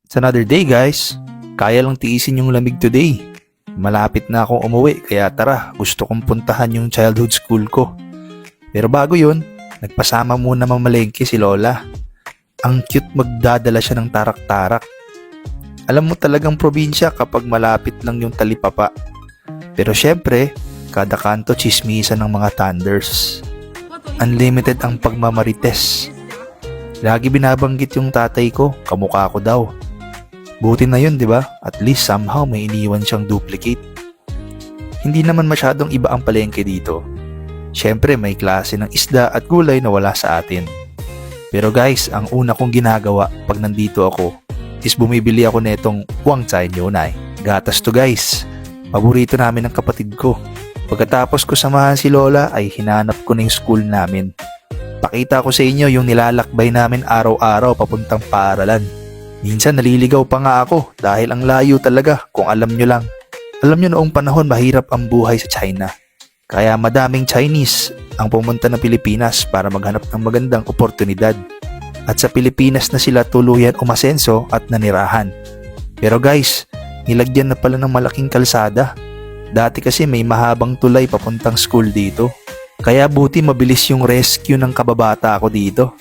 It's another day guys. Kaya lang tiisin yung lamig today. Malapit na akong umuwi kaya tara, gusto kong puntahan yung childhood school ko. Pero bago yun, nagpasama muna mamalengke si Lola. Ang cute magdadala siya ng tarak-tarak. Alam mo talagang probinsya kapag malapit lang yung talipapa. Pero syempre, kada kanto chismisan ng mga thunders. Unlimited ang pagmamarites. Lagi binabanggit yung tatay ko, kamukha ko daw. Buti na yun, di ba? At least somehow may iniwan siyang duplicate. Hindi naman masyadong iba ang palengke dito. Syempre may klase ng isda at gulay na wala sa atin. Pero guys, ang una kong ginagawa pag nandito ako is bumibili ako netong Wang Cai Niunai. Gatas to guys. Paborito namin ng kapatid ko. Pagkatapos ko samahan si Lola ay hinanap ko na yung school namin. Pakita ko sa inyo yung nilalakbay namin araw-araw papuntang paaralan. Minsan naliligaw pa nga ako dahil ang layo talaga kung alam nyo lang. Alam nyo noong panahon mahirap ang buhay sa China. Kaya madaming Chinese ang pumunta ng Pilipinas para maghanap ng magandang oportunidad. At sa Pilipinas na sila tuluyan umasenso at nanirahan. Pero guys, nilagyan na pala ng malaking kalsada. Dati kasi may mahabang tulay papuntang school dito. Kaya buti mabilis yung rescue ng kababata ako dito.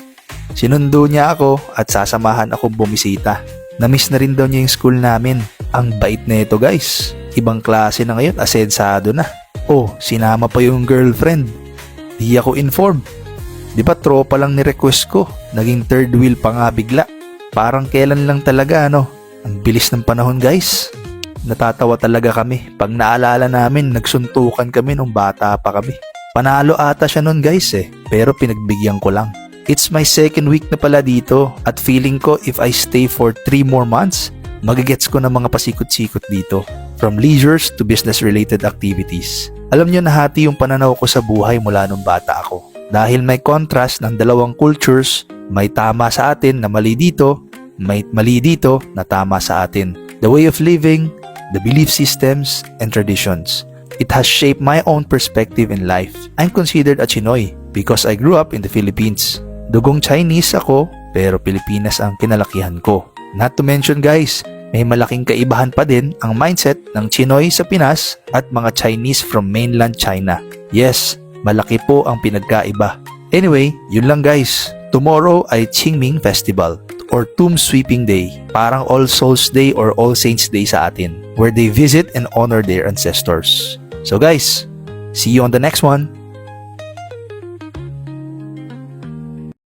Sinundo niya ako at sasamahan ako bumisita. Namiss na rin daw niya yung school namin. Ang bait na ito guys. Ibang klase na ngayon, asensado na. Oh, sinama pa yung girlfriend. Di ako informed. Di ba tropa lang ni-request ko? Naging third wheel pa nga bigla. Parang kailan lang talaga ano. Ang bilis ng panahon guys. Natatawa talaga kami. Pag naalala namin, nagsuntukan kami nung bata pa kami. Panalo ata siya nun guys pero pinagbigyan ko lang. It's my second week na pala dito at feeling ko if I stay for 3 more months, magigets ko ng mga pasikot-sikot dito. From leisures to business-related activities. Alam nyo, nahati yung pananaw ko sa buhay mula nung bata ako. Dahil may contrast ng dalawang cultures, may tama sa atin na mali dito, may mali dito na tama sa atin. The way of living, the belief systems, and traditions. It has shaped my own perspective in life. I'm considered a Chinoy because I grew up in the Philippines. Dugong Chinese ako, pero Pilipinas ang kinalakihan ko. Not to mention guys, may malaking kaibahan pa din ang mindset ng Chinoy sa Pinas at mga Chinese from mainland China. Yes, malaki po ang pinagkaiba. Anyway, yun lang guys. Tomorrow ay Qingming Festival or Tomb Sweeping Day. Parang All Souls Day or All Saints Day sa atin, where they visit and honor their ancestors. So guys, see you on the next one.